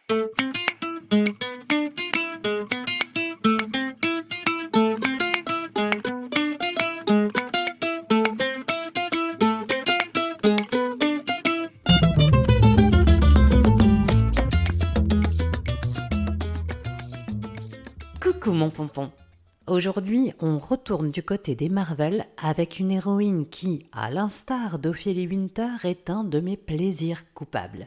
Coucou mon pompon. Aujourd'hui, on retourne du côté des Marvel avec une héroïne qui, à l'instar d'Ophélie Winter, est un de mes plaisirs coupables.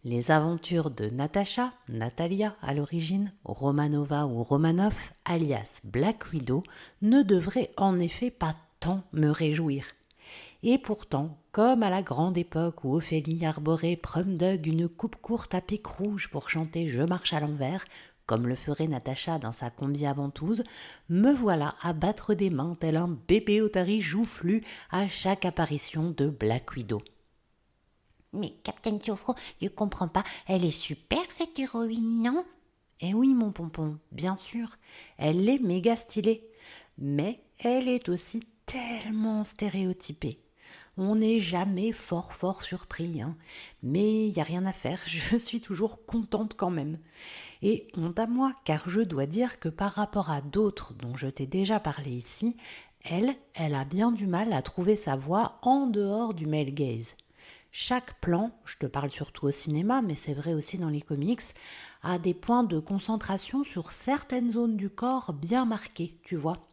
Les aventures de Natasha, Natalia à l'origine, Romanova ou Romanoff, alias Black Widow, ne devraient en effet pas tant me réjouir. Et pourtant, comme à la grande époque où Ophélie arborait Prum Dug une coupe courte à pic rouge pour chanter Je marche à l'envers, comme le ferait Natacha dans sa combi-aventouse, me voilà à battre des mains tel un bébé otari joufflu à chaque apparition de Black Widow. Mais Captain Siofro, je comprends pas, elle est super cette héroïne, non? Eh oui mon pompon, bien sûr, elle est méga stylée, mais elle est aussi tellement stéréotypée. On n'est jamais fort surpris, hein. Mais y a rien à faire, je suis toujours contente quand même. Et honte à moi, car je dois dire que par rapport à d'autres dont je t'ai déjà parlé ici, elle a bien du mal à trouver sa voie en dehors du male gaze. Chaque plan, je te parle surtout au cinéma, mais c'est vrai aussi dans les comics, a des points de concentration sur certaines zones du corps bien marquées, tu vois.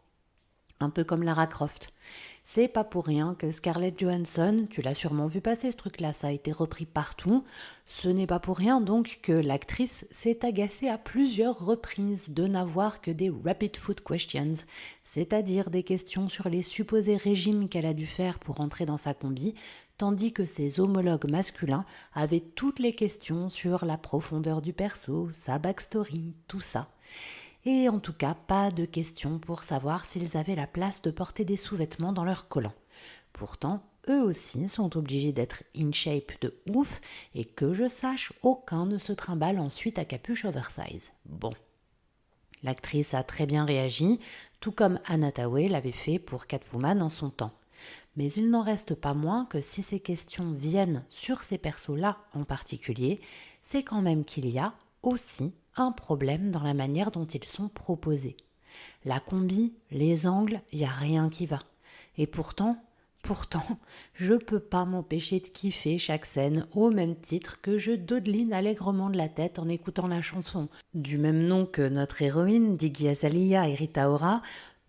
Un peu comme Lara Croft. C'est pas pour rien que Scarlett Johansson, tu l'as sûrement vu passer ce truc-là, ça a été repris partout. Ce n'est pas pour rien donc que l'actrice s'est agacée à plusieurs reprises de n'avoir que des rapid food questions, c'est-à-dire des questions sur les supposés régimes qu'elle a dû faire pour entrer dans sa combi, tandis que ses homologues masculins avaient toutes les questions sur la profondeur du perso, sa backstory, tout ça. Et en tout cas, pas de question pour savoir s'ils avaient la place de porter des sous-vêtements dans leurs collants. Pourtant, eux aussi sont obligés d'être in shape de ouf, et que je sache, aucun ne se trimballe ensuite à capuche oversize. Bon. L'actrice a très bien réagi, tout comme Anna Thaoué l'avait fait pour Catwoman en son temps. Mais il n'en reste pas moins que si ces questions viennent sur ces persos-là en particulier, c'est quand même qu'il y a aussi un problème dans la manière dont ils sont proposés. La combi, les angles, il n'y a rien qui va. Et pourtant, je peux pas m'empêcher de kiffer chaque scène au même titre que je dodeline allègrement de la tête en écoutant la chanson. Du même nom que notre héroïne, Iggy Azalea et Rita Ora,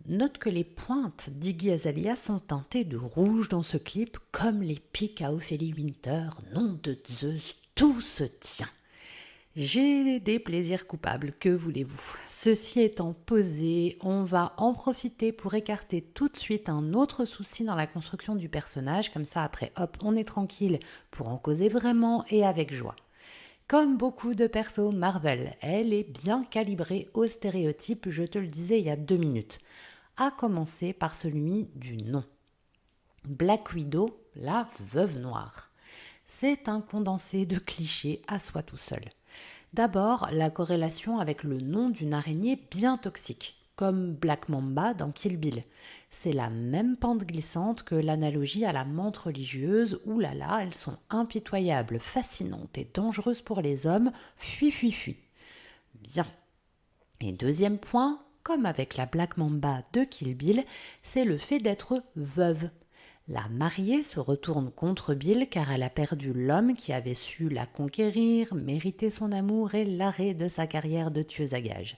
note que les pointes d'Iggy Azalea sont teintées de rouge dans ce clip, comme les pics à Ophélie Winter. Nom de Zeus, tout se tient. J'ai des plaisirs coupables, que voulez-vous? Ceci étant posé, on va en profiter pour écarter tout de suite un autre souci dans la construction du personnage, comme ça après hop, on est tranquille pour en causer vraiment et avec joie. Comme beaucoup de persos Marvel, elle est bien calibrée aux stéréotypes, je te le disais il y a 2 minutes, à commencer par celui du nom. Black Widow, la veuve noire. C'est un condensé de clichés à soi tout seul. D'abord, la corrélation avec le nom d'une araignée bien toxique, comme Black Mamba dans Kill Bill. C'est la même pente glissante que l'analogie à la menthe religieuse, oulala, elles sont impitoyables, fascinantes et dangereuses pour les hommes, fuis. Bien. Et deuxième point, comme avec la Black Mamba de Kill Bill, c'est le fait d'être veuve. La mariée se retourne contre Bill car elle a perdu l'homme qui avait su la conquérir, mériter son amour et l'arrêt de sa carrière de tueuse à gages.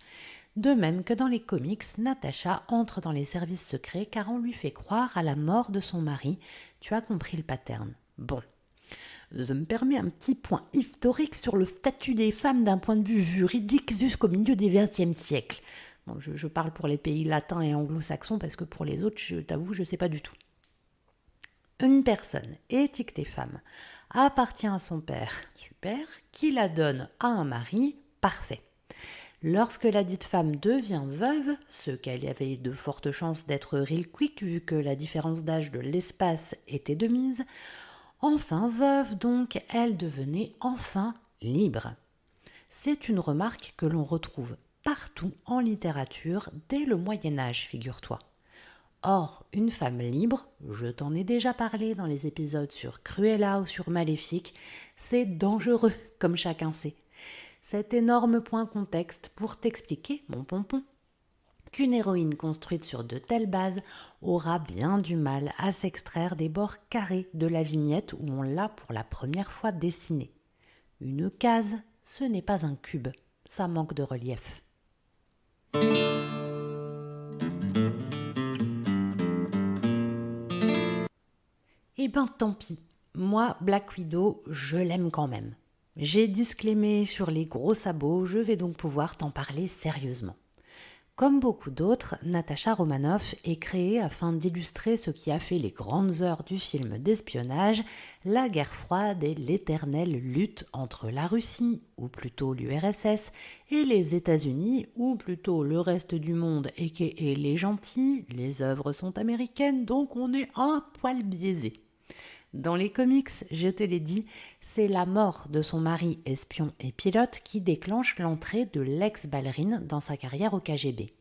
De même que dans les comics, Natasha entre dans les services secrets car on lui fait croire à la mort de son mari. Tu as compris le pattern. Bon. Je me permets un petit point historique sur le statut des femmes d'un point de vue juridique jusqu'au milieu du XXe siècle. Bon, je parle pour les pays latins et anglo-saxons parce que pour les autres, je t'avoue, je ne sais pas du tout. Une personne étiquetée femme appartient à son père, super, qui la donne à un mari, parfait. Lorsque la dite femme devient veuve, ce qu'elle avait de fortes chances d'être real quick vu que la différence d'âge de l'espace était de mise, enfin veuve donc, elle devenait enfin libre. C'est une remarque que l'on retrouve partout en littérature dès le Moyen-Âge, figure-toi. Or, une femme libre, je t'en ai déjà parlé dans les épisodes sur Cruella ou sur Maléfique, c'est dangereux, comme chacun sait. cet énorme point contexte pour t'expliquer, mon pompon, qu'une héroïne construite sur de telles bases aura bien du mal à s'extraire des bords carrés de la vignette où on l'a pour la première fois dessinée. Une case, ce n'est pas un cube, ça manque de relief. Eh ben tant pis, moi Black Widow, je l'aime quand même. J'ai disclaimé sur les gros sabots, je vais donc pouvoir t'en parler sérieusement. Comme beaucoup d'autres, Natasha Romanoff est créée afin d'illustrer ce qui a fait les grandes heures du film d'espionnage, la guerre froide et l'éternelle lutte entre la Russie, ou plutôt l'URSS, et les États-Unis, ou plutôt le reste du monde, et les gentils. Les œuvres sont américaines, donc on est un poil biaisé. Dans les comics, je te l'ai dit, c'est la mort de son mari espion et pilote qui déclenche l'entrée de l'ex-ballerine dans sa carrière au KGB.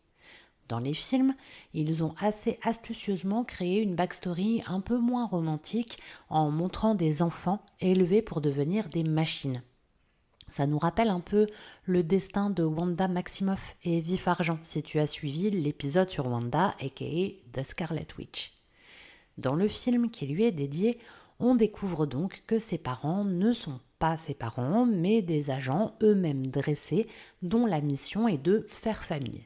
Dans les films, ils ont assez astucieusement créé une backstory un peu moins romantique en montrant des enfants élevés pour devenir des machines. Ça nous rappelle un peu le destin de Wanda Maximoff et Vif Argent, si tu as suivi l'épisode sur Wanda, aka The Scarlet Witch. Dans le film qui lui est dédié, on découvre donc que ses parents ne sont pas ses parents, mais des agents eux-mêmes dressés, dont la mission est de faire famille.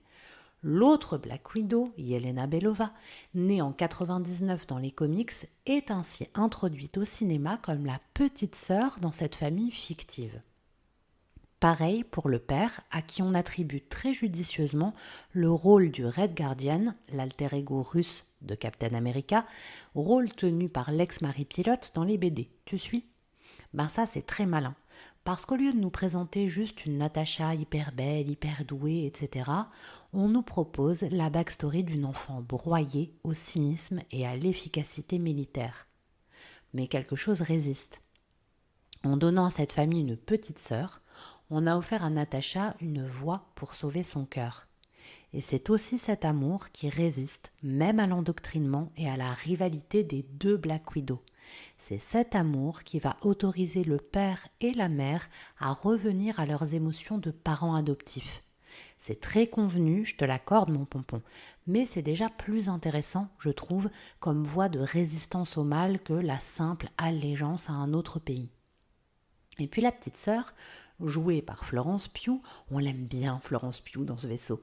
L'autre Black Widow, Yelena Belova, née en 99 dans les comics, est ainsi introduite au cinéma comme la petite sœur dans cette famille fictive. Pareil pour le père, à qui on attribue très judicieusement le rôle du Red Guardian, l'alter ego russe de Captain America, rôle tenu par l'ex-mari pilote dans les BD. Tu suis ? Ben ça c'est très malin, parce qu'au lieu de nous présenter juste une Natasha hyper belle, hyper douée, etc., on nous propose la backstory d'une enfant broyée au cynisme et à l'efficacité militaire. Mais quelque chose résiste. En donnant à cette famille une petite sœur, on a offert à Natasha une voie pour sauver son cœur. Et c'est aussi cet amour qui résiste, même à l'endoctrinement et à la rivalité des deux Black Widow. C'est cet amour qui va autoriser le père et la mère à revenir à leurs émotions de parents adoptifs. C'est très convenu, je te l'accorde mon pompon, mais c'est déjà plus intéressant, je trouve, comme voie de résistance au mal que la simple allégeance à un autre pays. Et puis la petite sœur, jouée par Florence Pugh, on l'aime bien Florence Pugh dans ce vaisseau,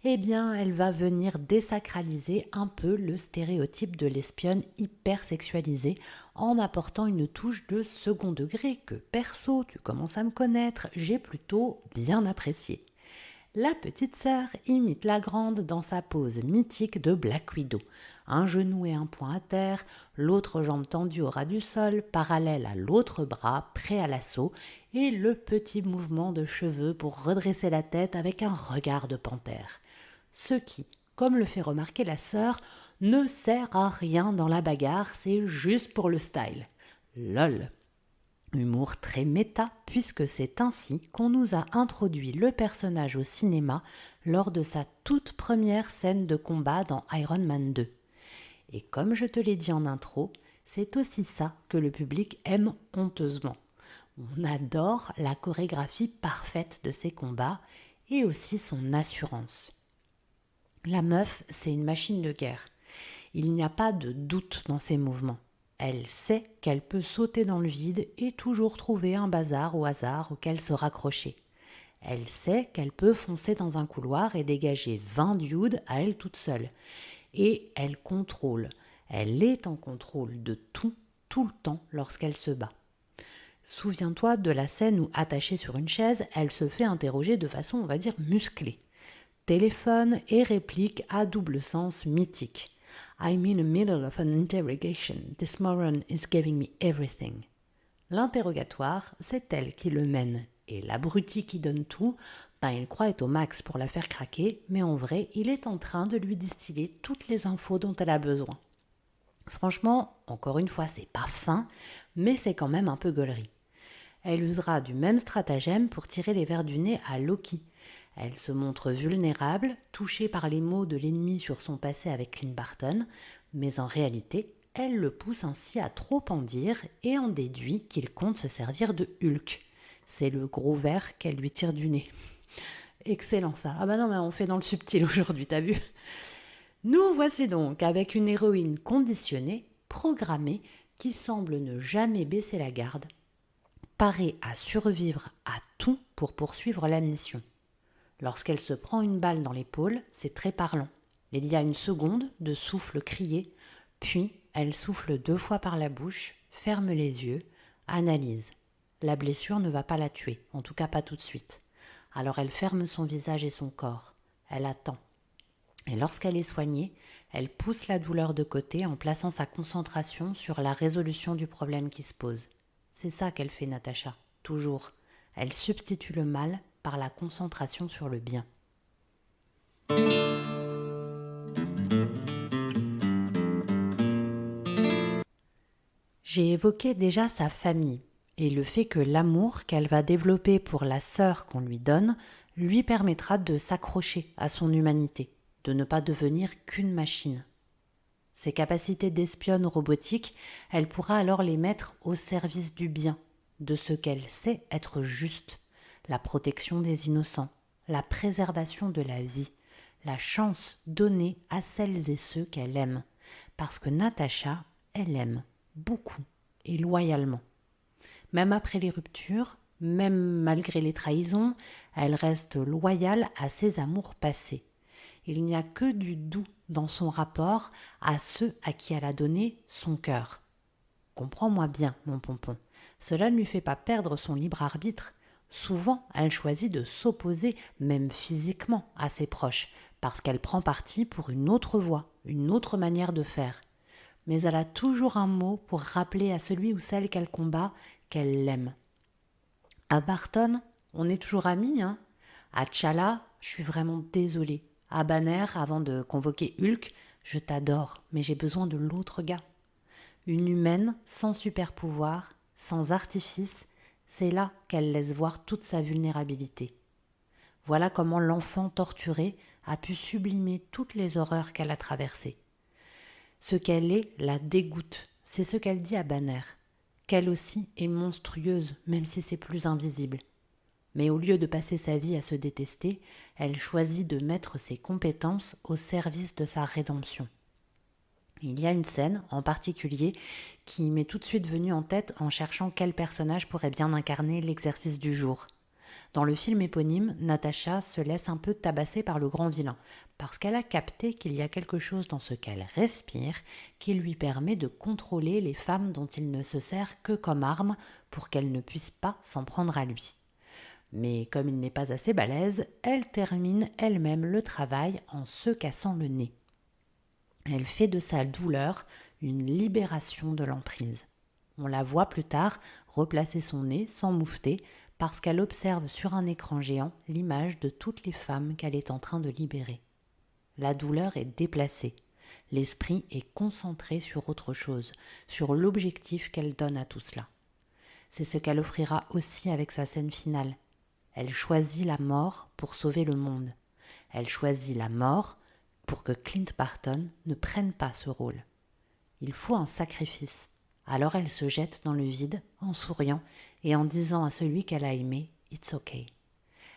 eh bien elle va venir désacraliser un peu le stéréotype de l'espionne hyper sexualisée en apportant une touche de second degré que perso, tu commences à me connaître, j'ai plutôt bien apprécié. La petite sœur imite la grande dans sa pose mythique de Black Widow. Un genou et un poing à terre, l'autre jambe tendue au ras du sol, parallèle à l'autre bras, prêt à l'assaut, et le petit mouvement de cheveux pour redresser la tête avec un regard de panthère. Ce qui, comme le fait remarquer la sœur, ne sert à rien dans la bagarre, c'est juste pour le style. Lol. Humour très méta, puisque c'est ainsi qu'on nous a introduit le personnage au cinéma lors de sa toute première scène de combat dans Iron Man 2. Et comme je te l'ai dit en intro, c'est aussi ça que le public aime honteusement. On adore la chorégraphie parfaite de ses combats et aussi son assurance. La meuf, c'est une machine de guerre. Il n'y a pas de doute dans ses mouvements. Elle sait qu'elle peut sauter dans le vide et toujours trouver un bazar au hasard auquel se raccrocher. Elle sait qu'elle peut foncer dans un couloir et dégager 20 dudes à elle toute seule. Et elle contrôle. Elle est en contrôle de tout le temps lorsqu'elle se bat. Souviens-toi de la scène où, attachée sur une chaise, elle se fait interroger de façon, on va dire, musclée. Téléphone et réplique à double sens mythique. I'm in the middle of an interrogation. This moron is giving me everything. L'interrogatoire, c'est elle qui le mène. Et l'abruti qui donne tout, il croit être au max pour la faire craquer, mais en vrai, il est en train de lui distiller toutes les infos dont elle a besoin. Franchement, encore une fois, c'est pas fin, mais c'est quand même un peu gaulerie. Elle usera du même stratagème pour tirer les vers du nez à Loki. Elle se montre vulnérable, touchée par les mots de l'ennemi sur son passé avec Clint Barton, mais en réalité, elle le pousse ainsi à trop en dire et en déduit qu'il compte se servir de Hulk. c'est le gros verre qu'elle lui tire du nez. Excellent ça. Ah bah non, mais on fait dans le subtil aujourd'hui, t'as vu ? Nous voici donc avec une héroïne conditionnée, programmée, qui semble ne jamais baisser la garde, parée à survivre à tout pour poursuivre la mission. Lorsqu'elle se prend une balle dans l'épaule, c'est très parlant. Il y a une seconde de souffle crié, puis elle souffle 2 fois par la bouche, ferme les yeux, analyse. La blessure ne va pas la tuer, en tout cas pas tout de suite. Alors elle ferme son visage et son corps. Elle attend. Et lorsqu'elle est soignée, elle pousse la douleur de côté en plaçant sa concentration sur la résolution du problème qui se pose. C'est ça qu'elle fait, Natacha, toujours. Elle substitue le mal par la concentration sur le bien. J'ai évoqué déjà sa famille et le fait que l'amour qu'elle va développer pour la sœur qu'on lui donne lui permettra de s'accrocher à son humanité, de ne pas devenir qu'une machine. Ses capacités d'espionne robotique, elle pourra alors les mettre au service du bien, de ce qu'elle sait être juste, la protection des innocents, la préservation de la vie, la chance donnée à celles et ceux qu'elle aime, parce que Natacha, elle aime beaucoup et loyalement. Même après les ruptures, même malgré les trahisons, elle reste loyale à ses amours passés. Il n'y a que du doux dans son rapport à ceux à qui elle a donné son cœur. Comprends-moi bien, mon pompon, cela ne lui fait pas perdre son libre arbitre. Souvent, elle choisit de s'opposer, même physiquement, à ses proches, parce qu'elle prend parti pour une autre voie, une autre manière de faire. Mais elle a toujours un mot pour rappeler à celui ou celle qu'elle combat qu'elle l'aime. À Barton, on est toujours amis, hein. À T'Challa, je suis vraiment désolée. À Banner, avant de convoquer Hulk, je t'adore, mais j'ai besoin de l'autre gars. Une humaine sans super pouvoir, sans artifice, c'est là qu'elle laisse voir toute sa vulnérabilité. Voilà comment l'enfant torturé a pu sublimer toutes les horreurs qu'elle a traversées. Ce qu'elle est la dégoûte, c'est ce qu'elle dit à Banner, qu'elle aussi est monstrueuse, même si c'est plus invisible. Mais au lieu de passer sa vie à se détester, elle choisit de mettre ses compétences au service de sa rédemption. Il y a une scène en particulier qui m'est tout de suite venue en tête en cherchant quel personnage pourrait bien incarner l'exercice du jour. Dans le film éponyme, Natacha se laisse un peu tabasser par le grand vilain, parce qu'elle a capté qu'il y a quelque chose dans ce qu'elle respire qui lui permet de contrôler les femmes dont il ne se sert que comme arme pour qu'elles ne puissent pas s'en prendre à lui. Mais comme il n'est pas assez balèze, elle termine elle-même le travail en se cassant le nez. Elle fait de sa douleur une libération de l'emprise. On la voit plus tard replacer son nez sans moufter parce qu'elle observe sur un écran géant l'image de toutes les femmes qu'elle est en train de libérer. La douleur est déplacée. L'esprit est concentré sur autre chose, sur l'objectif qu'elle donne à tout cela. C'est ce qu'elle offrira aussi avec sa scène finale. Elle choisit la mort pour sauver le monde. Elle choisit la mort pour que Clint Barton ne prenne pas ce rôle. Il faut un sacrifice. Alors elle se jette dans le vide en souriant et en disant à celui qu'elle a aimé « It's okay ».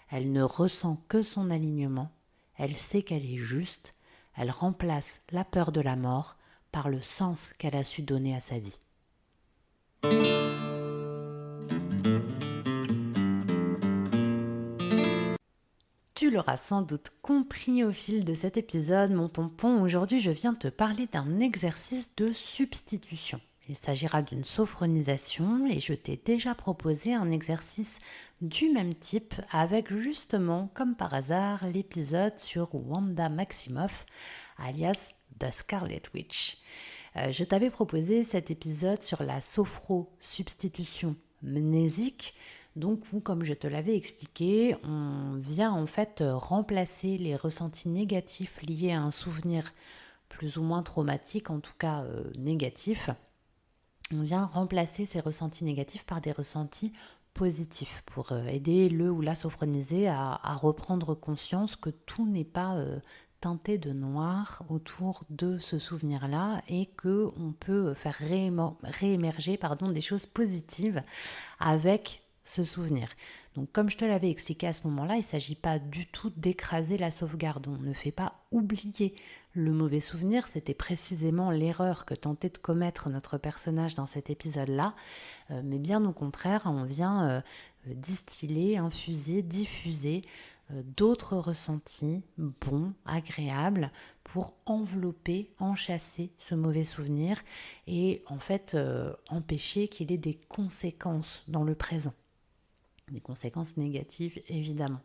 Elle ne ressent que son alignement, elle sait qu'elle est juste, elle remplace la peur de la mort par le sens qu'elle a su donner à sa vie. Tu l'auras sans doute compris au fil de cet épisode, mon pompon. Aujourd'hui, je viens te parler d'un exercice de substitution. Il s'agira d'une sophronisation et je t'ai déjà proposé un exercice du même type avec justement, comme par hasard, l'épisode sur Wanda Maximoff, alias The Scarlet Witch. Je t'avais proposé cet épisode sur la sophro-substitution mnésique. Donc, comme je te l'avais expliqué, on vient en fait remplacer les ressentis négatifs liés à un souvenir plus ou moins traumatique, en tout cas négatif. On vient remplacer ces ressentis négatifs par des ressentis positifs pour aider le ou la sophronisée à reprendre conscience que tout n'est pas teinté de noir autour de ce souvenir-là et qu'on peut faire réémerger des choses positives avec se souvenir. Donc comme je te l'avais expliqué à ce moment-là, il ne s'agit pas du tout d'écraser la sauvegarde. On ne fait pas oublier le mauvais souvenir. C'était précisément l'erreur que tentait de commettre notre personnage dans cet épisode-là. Mais bien au contraire, on vient distiller, infuser, diffuser d'autres ressentis bons, agréables, pour envelopper, enchasser ce mauvais souvenir et en fait empêcher qu'il ait des conséquences dans le présent. Des conséquences négatives évidemment.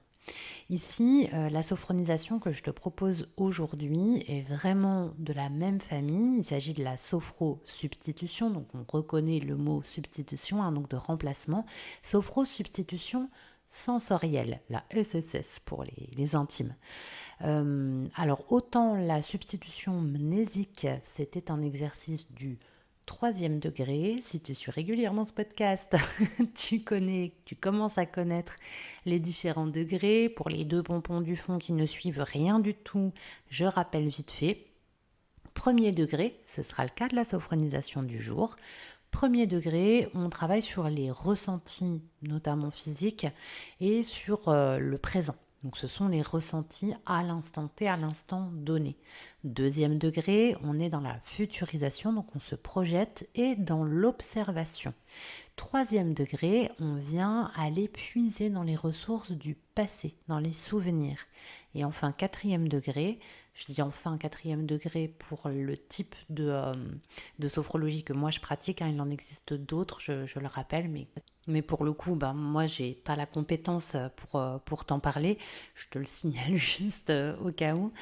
Ici, la sophronisation que je te propose aujourd'hui est vraiment de la même famille. Il s'agit de la sophrosubstitution, donc on reconnaît le mot substitution, donc de remplacement. Sophrosubstitution sensorielle, la SSS pour les intimes. Alors autant la substitution mnésique, c'était un exercice du 3e degré. Si tu suis régulièrement ce podcast, tu commences à connaître les différents degrés. Pour les 2 pompons du fond qui ne suivent rien du tout, je rappelle vite fait. 1er degré, ce sera le cas de la sophronisation du jour. 1er degré, on travaille sur les ressentis, notamment physiques, et sur le présent. Donc ce sont les ressentis à l'instant T, à l'instant donné. 2e degré, on est dans la futurisation, donc on se projette, et dans l'observation. 3e degré, on vient aller puiser dans les ressources du passé, dans les souvenirs. Et enfin, 4e degré, je dis enfin 4e degré pour le type de sophrologie que moi je pratique, il en existe d'autres, je le rappelle, mais pour le coup, moi j'ai pas la compétence pour t'en parler, je te le signale juste au cas où.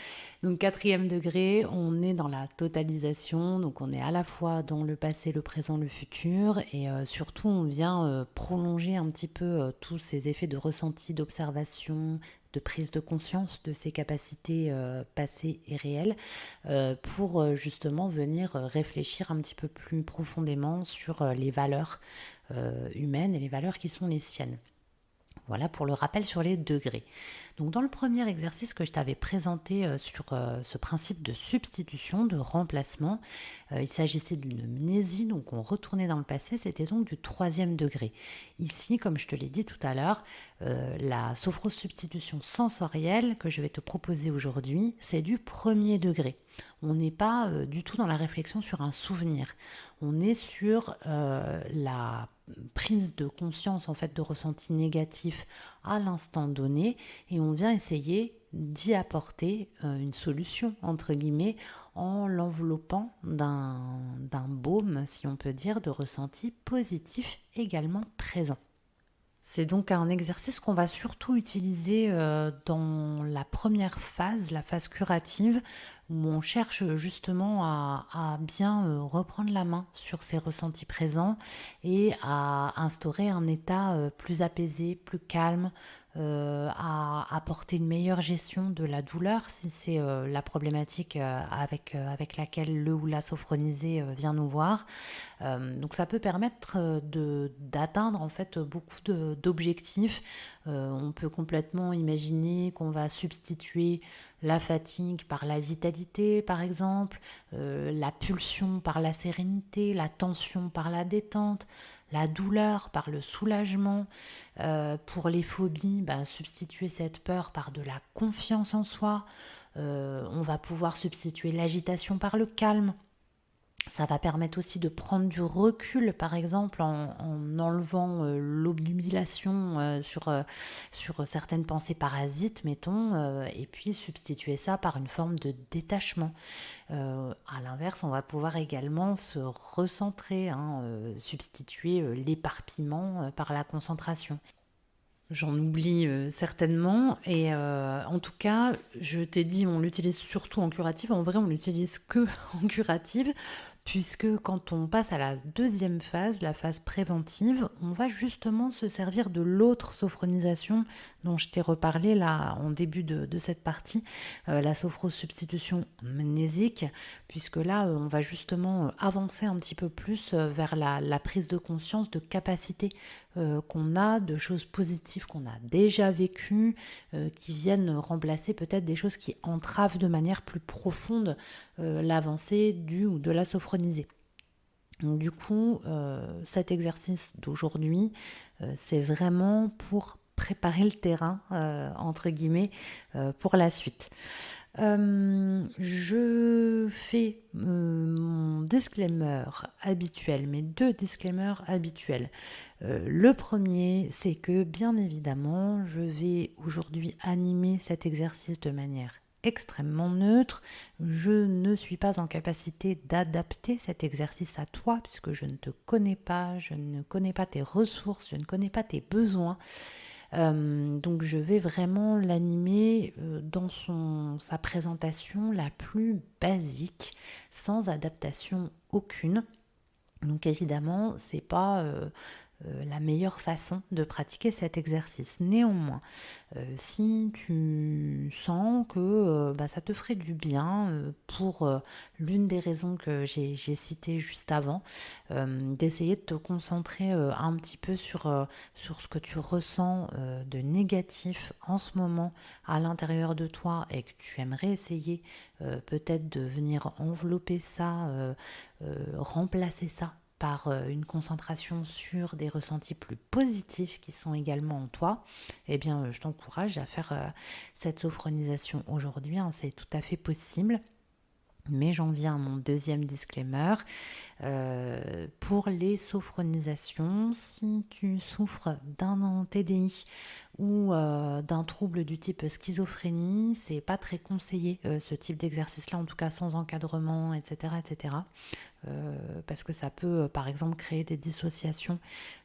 Donc 4e degré, on est dans la totalisation, donc on est à la fois dans le passé, le présent, le futur, et surtout on vient prolonger un petit peu tous ces effets de ressenti, d'observation, de prise de conscience de ses capacités passées et réelles pour justement venir réfléchir un petit peu plus profondément sur les valeurs humaines et les valeurs qui sont les siennes. Voilà pour le rappel sur les degrés. Donc dans le premier exercice que je t'avais présenté sur ce principe de substitution, de remplacement, il s'agissait d'une mnésie, donc on retournait dans le passé, c'était donc du 3e degré. Ici, comme je te l'ai dit tout à l'heure, la sophrosubstitution sensorielle que je vais te proposer aujourd'hui, c'est du 1er degré. On n'est pas du tout dans la réflexion sur un souvenir. On est sur la prise de conscience en fait de ressentis négatifs à l'instant donné et on vient essayer d'y apporter une solution entre guillemets en l'enveloppant d'un baume, si on peut dire, de ressentis positifs également présents. C'est donc un exercice qu'on va surtout utiliser dans la première phase, la phase curative, où on cherche justement à bien reprendre la main sur ces ressentis présents et à instaurer un état plus apaisé, plus calme, à apporter une meilleure gestion de la douleur si c'est la problématique avec laquelle le ou la sophronisé vient nous voir. Donc ça peut permettre d'atteindre en fait beaucoup d'objectifs. On peut complètement imaginer qu'on va substituer la fatigue par la vitalité par exemple, la pulsion par la sérénité, la tension par la détente, la douleur par le soulagement, pour les phobies, substituer cette peur par de la confiance en soi, on va pouvoir substituer l'agitation par le calme. Ça va permettre aussi de prendre du recul, par exemple, en enlevant l'obnubilation sur certaines pensées parasites, mettons, et puis substituer ça par une forme de détachement. À l'inverse, on va pouvoir également se recentrer, substituer l'éparpillement par la concentration. J'en oublie certainement et en tout cas, je t'ai dit, on l'utilise surtout en curative. En vrai, on l'utilise que en curative puisque quand on passe à la 2e phase, la phase préventive, on va justement se servir de l'autre sophronisation dont je t'ai reparlé là en début de cette partie, la sophrosubstitution mnésique, puisque là, on va justement avancer un petit peu plus vers la prise de conscience de capacités qu'on a, de choses positives qu'on a déjà vécues, qui viennent remplacer peut-être des choses qui entravent de manière plus profonde l'avancée du ou de la sophronisée. Donc, du coup, cet exercice d'aujourd'hui, c'est vraiment pour préparer le terrain, entre guillemets, pour la suite. Je fais mon disclaimer habituel, mes 2 disclaimers habituels. Le premier, c'est que bien évidemment, je vais aujourd'hui animer cet exercice de manière extrêmement neutre. Je ne suis pas en capacité d'adapter cet exercice à toi puisque je ne te connais pas, je ne connais pas tes ressources, je ne connais pas tes besoins. Donc je vais vraiment l'animer dans sa présentation la plus basique, sans adaptation aucune. Donc évidemment, c'est pas la meilleure façon de pratiquer cet exercice. Néanmoins, si tu sens que ça te ferait du bien pour l'une des raisons que j'ai citées juste avant, d'essayer de te concentrer un petit peu sur ce que tu ressens de négatif en ce moment à l'intérieur de toi et que tu aimerais essayer peut-être de venir envelopper ça, remplacer ça par une concentration sur des ressentis plus positifs qui sont également en toi, eh bien, je t'encourage à faire cette sophronisation aujourd'hui, hein, c'est tout à fait possible. Mais j'en viens à mon deuxième disclaimer. Pour les sophronisations, si tu souffres d'un TDI ou d'un trouble du type schizophrénie, c'est pas très conseillé ce type d'exercice-là, en tout cas sans encadrement, etc., etc. Parce que ça peut par exemple créer des dissociations,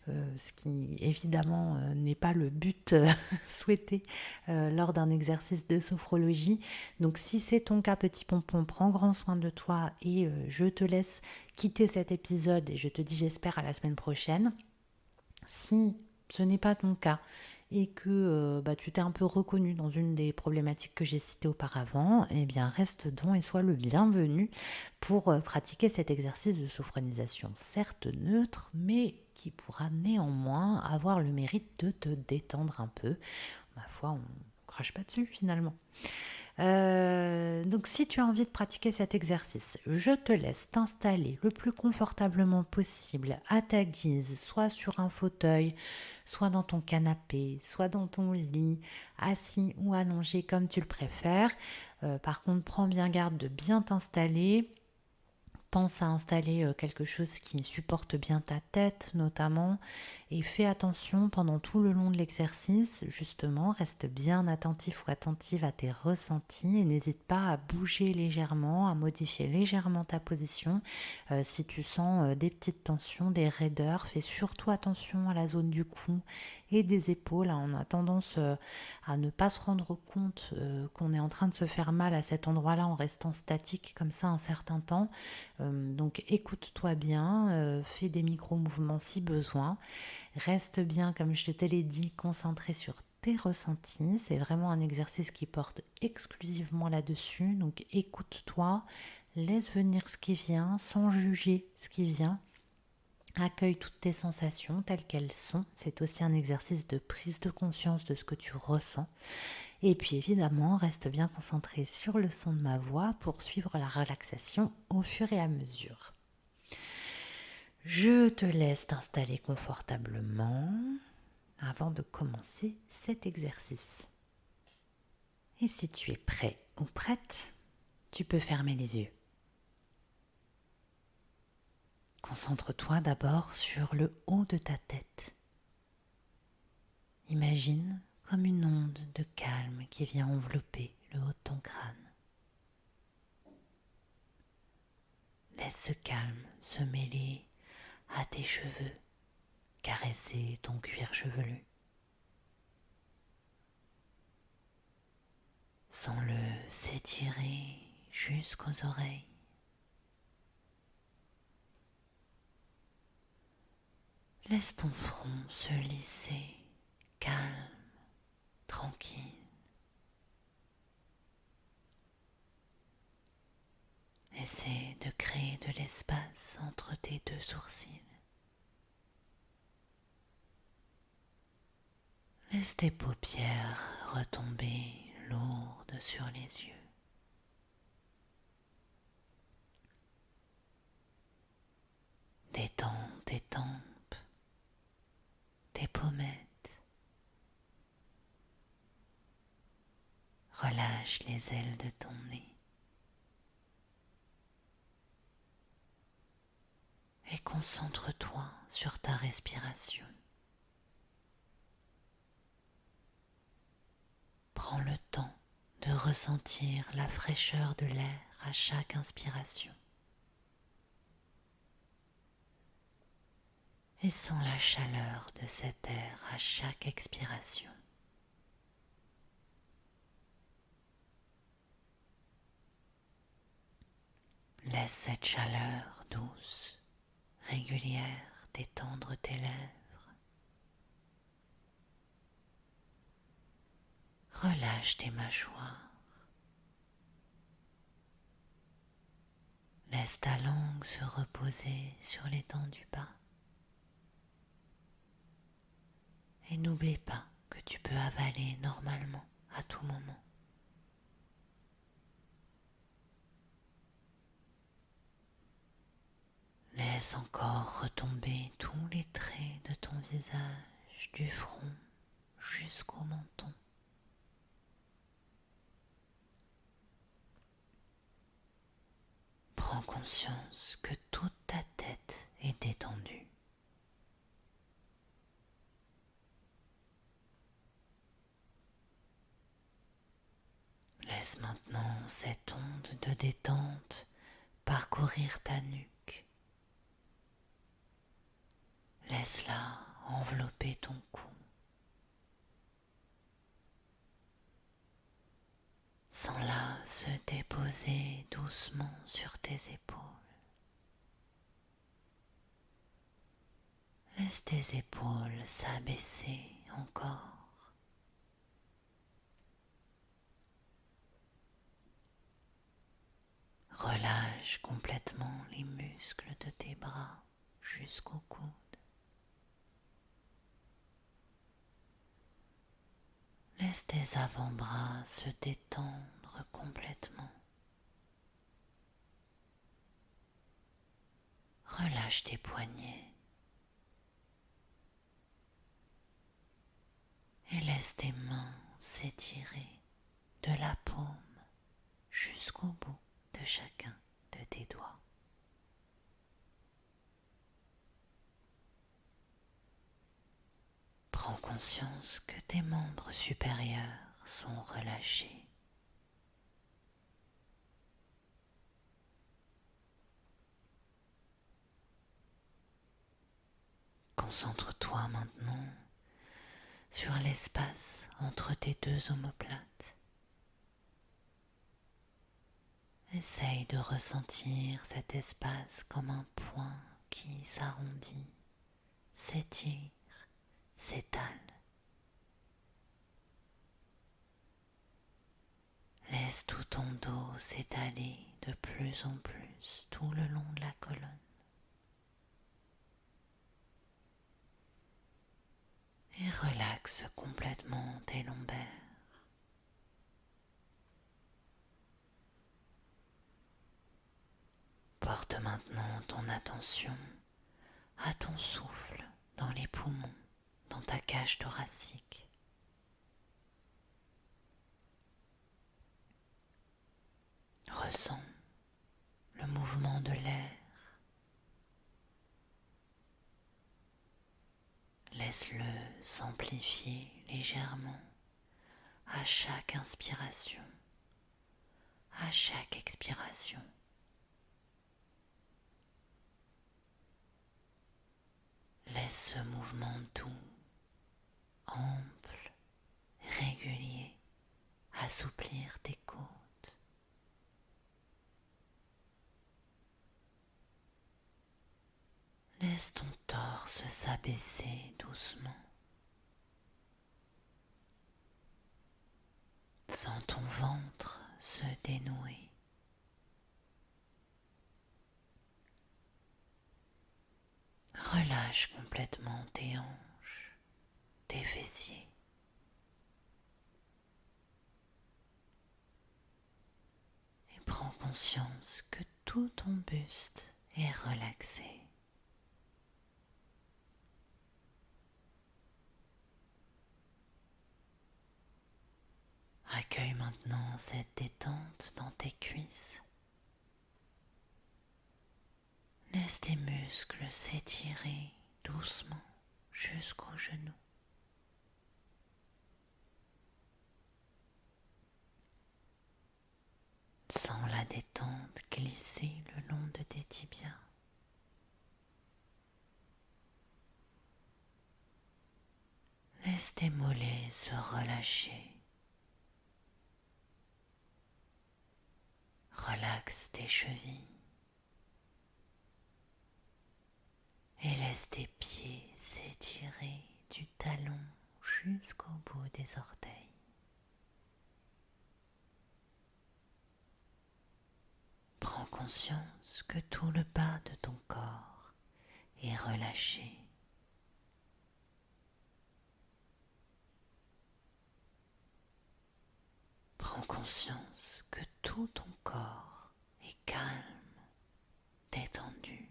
ce qui évidemment n'est pas le but souhaité lors d'un exercice de sophrologie. Donc si c'est ton cas, petit pompon, prends grand soin de toi et je te laisse quitter cet épisode et je te dis j'espère à la semaine prochaine. Si ce n'est pas ton cas et que tu t'es un peu reconnu dans une des problématiques que j'ai citées auparavant, eh bien reste donc et sois le bienvenu pour pratiquer cet exercice de sophronisation, certes neutre, mais qui pourra néanmoins avoir le mérite de te détendre un peu. Ma foi, on ne crache pas dessus finalement. Donc si tu as envie de pratiquer cet exercice, je te laisse t'installer le plus confortablement possible à ta guise, soit sur un fauteuil, soit dans ton canapé, soit dans ton lit, assis ou allongé comme tu le préfères. Par contre, prends bien garde de bien t'installer. Pense à installer quelque chose qui supporte bien ta tête notamment et fais attention pendant tout le long de l'exercice, justement, reste bien attentif ou attentive à tes ressentis et n'hésite pas à bouger légèrement, à modifier légèrement ta position. Si tu sens des petites tensions, des raideurs, fais surtout attention à la zone du cou et des épaules. On a tendance à ne pas se rendre compte qu'on est en train de se faire mal à cet endroit-là en restant statique comme ça un certain temps. Donc écoute-toi bien, fais des micro-mouvements si besoin. Reste bien, comme je te l'ai dit, concentré sur tes ressentis. C'est vraiment un exercice qui porte exclusivement là-dessus. Donc écoute-toi, laisse venir ce qui vient sans juger ce qui vient. Accueille toutes tes sensations telles qu'elles sont. C'est aussi un exercice de prise de conscience de ce que tu ressens. Et puis évidemment, reste bien concentré sur le son de ma voix pour suivre la relaxation au fur et à mesure. Je te laisse t'installer confortablement avant de commencer cet exercice. Et si tu es prêt ou prête, tu peux fermer les yeux. Concentre-toi d'abord sur le haut de ta tête. Imagine comme une onde de calme qui vient envelopper le haut de ton crâne. Laisse ce calme se mêler à tes cheveux, caresser ton cuir chevelu. Sens-le s'étirer jusqu'aux oreilles. Laisse ton front se lisser, calme, tranquille. Essaie de créer de l'espace entre tes 2 sourcils. Laisse tes paupières retomber lourdes sur les yeux. Détends tes tempes, tes pommettes. Relâche les ailes de ton nez. Et concentre-toi sur ta respiration. Prends le temps de ressentir la fraîcheur de l'air à chaque inspiration. Et sens la chaleur de cet air à chaque expiration. Laisse cette chaleur douce, régulière, détendre tes lèvres. Relâche tes mâchoires. Laisse ta langue se reposer sur les dents du bas. Et n'oublie pas que tu peux avaler normalement à tout moment. Laisse encore retomber tous les traits de ton visage, du front jusqu'au menton. Prends conscience que toute ta tête est détendue. Laisse maintenant cette onde de détente parcourir ta nuque. Laisse-la envelopper ton cou. Sens-la se déposer doucement sur tes épaules. Laisse tes épaules s'abaisser encore. Relâche complètement les muscles de tes bras jusqu'au coude. Laisse tes avant-bras se détendre complètement. Relâche tes poignets et laisse tes mains s'étirer de la paume jusqu'au bout de chacun de tes doigts. Prends conscience que tes membres supérieurs sont relâchés. Concentre-toi maintenant sur l'espace entre tes deux omoplates. Essaye de ressentir cet espace comme un point qui s'arrondit, s'étire, s'étale. Laisse tout ton dos s'étaler de plus en plus tout le long de la colonne. Et relaxe complètement tes lombaires. Porte maintenant ton attention à ton souffle dans les poumons, dans ta cage thoracique. Ressens le mouvement de l'air. Laisse-le s'amplifier légèrement à chaque inspiration, à chaque expiration. Laisse ce mouvement doux, ample, régulier, assouplir tes côtes. Laisse ton torse s'abaisser doucement. Sens ton ventre se dénouer. Relâche complètement tes hanches, tes fessiers. Et prends conscience que tout ton buste est relaxé. Accueille maintenant cette détente dans tes cuisses. Laisse tes muscles s'étirer doucement jusqu'aux genoux. Sens la détente glisser le long de tes tibias. Laisse tes mollets se relâcher. Relaxe tes chevilles et laisse tes pieds s'étirer du talon jusqu'au bout des orteils. Prends conscience que tout le bas de ton corps est relâché. Prends conscience que tout ton corps est calme, détendu.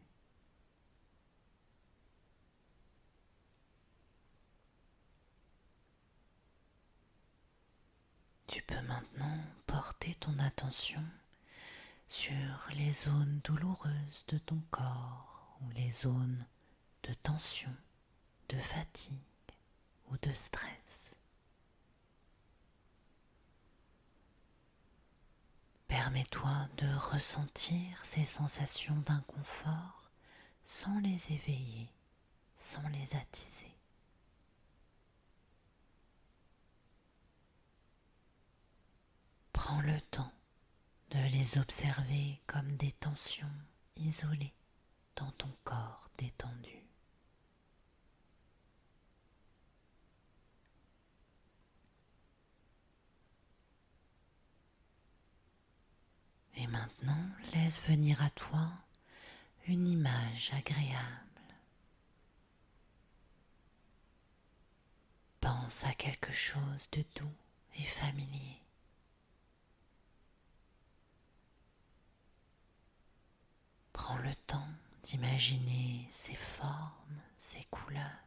Tu peux maintenant porter ton attention sur les zones douloureuses de ton corps ou les zones de tension, de fatigue ou de stress. Permets-toi de ressentir ces sensations d'inconfort sans les éveiller, sans les attiser. Prends le temps de les observer comme des tensions isolées dans ton corps détendu. Et maintenant, laisse venir à toi une image agréable. Pense à quelque chose de doux et familier. Prends le temps d'imaginer ses formes, ses couleurs.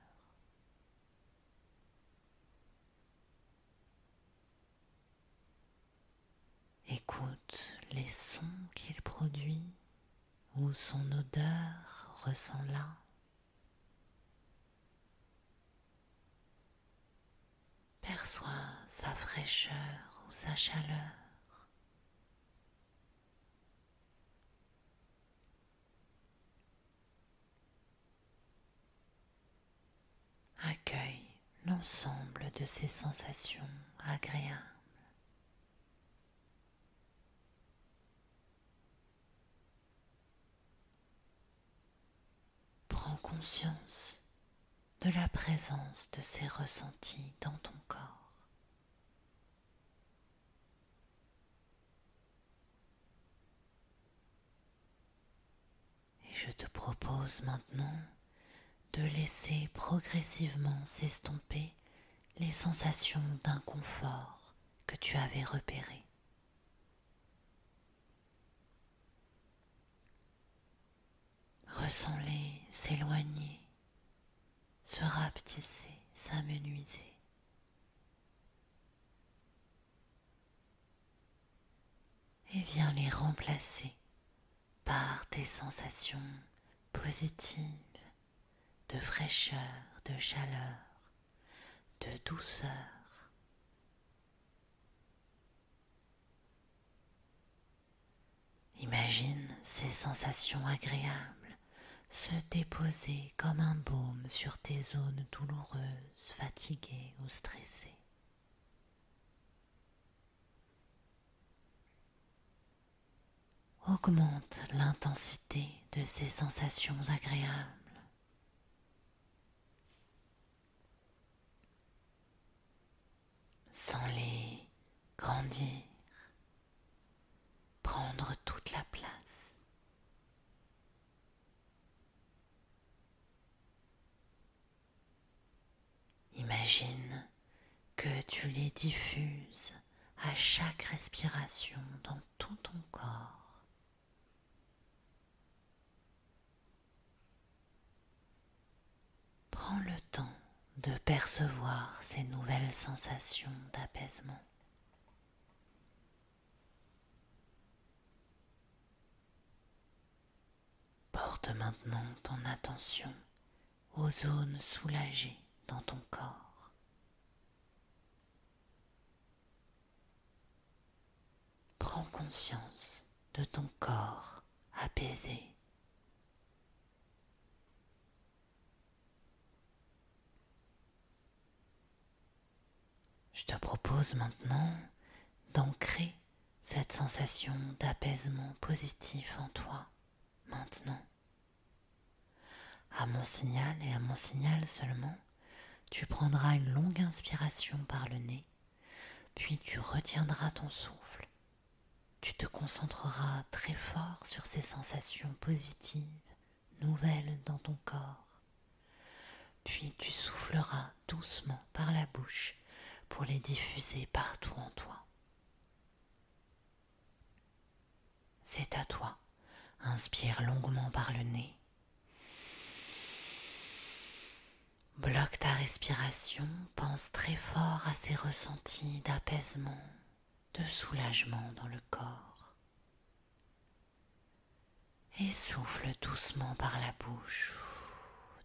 Écoute les sons qu'il produit ou son odeur ressent là. Perçois sa fraîcheur ou sa chaleur. Accueille l'ensemble de ces sensations agréables. Prends conscience de la présence de ces ressentis dans ton corps. Et je te propose maintenant de laisser progressivement s'estomper les sensations d'inconfort que tu avais repérées. Ressens-les s'éloigner, se rapetisser, s'amenuiser. Et viens les remplacer par tes sensations positives de fraîcheur, de chaleur, de douceur. Imagine ces sensations agréables se déposer comme un baume sur tes zones douloureuses, fatiguées ou stressées. Augmente l'intensité de ces sensations agréables. Sens-les grandir, prendre toute la place. Imagine que tu les diffuses à chaque respiration dans tout ton corps. Prends le temps de percevoir ces nouvelles sensations d'apaisement. Porte maintenant ton attention aux zones soulagées dans ton corps. Prends conscience de ton corps apaisé. Je te propose maintenant d'ancrer cette sensation d'apaisement positif en toi, maintenant. À mon signal et à mon signal seulement, tu prendras une longue inspiration par le nez, puis tu retiendras ton souffle. Tu te concentreras très fort sur ces sensations positives, nouvelles dans ton corps. Puis tu souffleras doucement par la bouche pour les diffuser partout en toi. C'est à toi. Inspire longuement par le nez. Bloque ta respiration, pense très fort à ces ressentis d'apaisement, de soulagement dans le corps. Et souffle doucement par la bouche,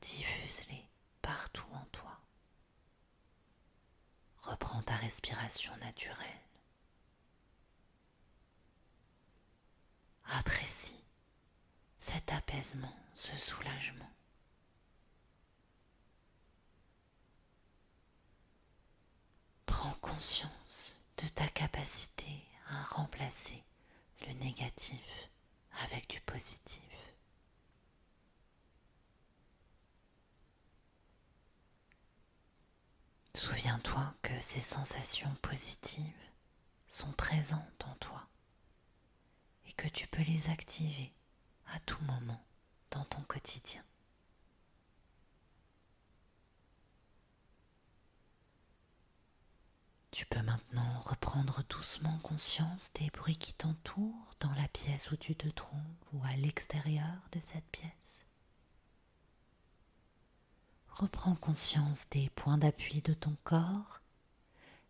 diffuse-les partout en toi. Reprends ta respiration naturelle. Apprécie cet apaisement, ce soulagement. Prends conscience de ta capacité à remplacer le négatif avec du positif. Souviens-toi que ces sensations positives sont présentes en toi et que tu peux les activer à tout moment dans ton quotidien. Tu peux maintenant reprendre doucement conscience des bruits qui t'entourent dans la pièce où tu te trouves ou à l'extérieur de cette pièce. Reprends conscience des points d'appui de ton corps,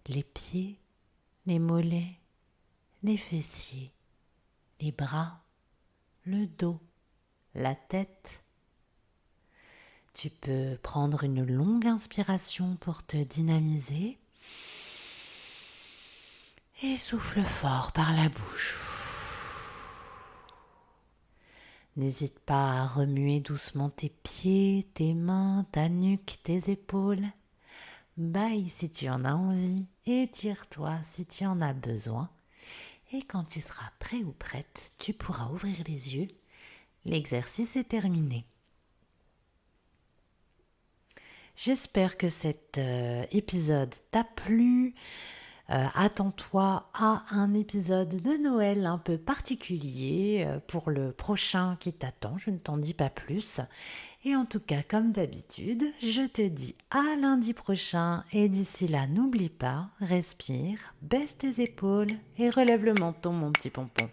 les pieds, les mollets, les fessiers, les bras, le dos, la tête. Tu peux prendre une longue inspiration pour te dynamiser et souffle fort par la bouche. N'hésite pas à remuer doucement tes pieds, tes mains, ta nuque, tes épaules. Baille si tu en as envie, étire-toi si tu en as besoin. Et quand tu seras prêt ou prête, tu pourras ouvrir les yeux. L'exercice est terminé. J'espère que cet épisode t'a plu. Attends-toi à un épisode de Noël un peu particulier pour le prochain qui t'attend, je ne t'en dis pas plus. Et en tout cas, comme d'habitude, je te dis à lundi prochain et d'ici là, n'oublie pas, respire, baisse tes épaules et relève le menton mon petit pompon.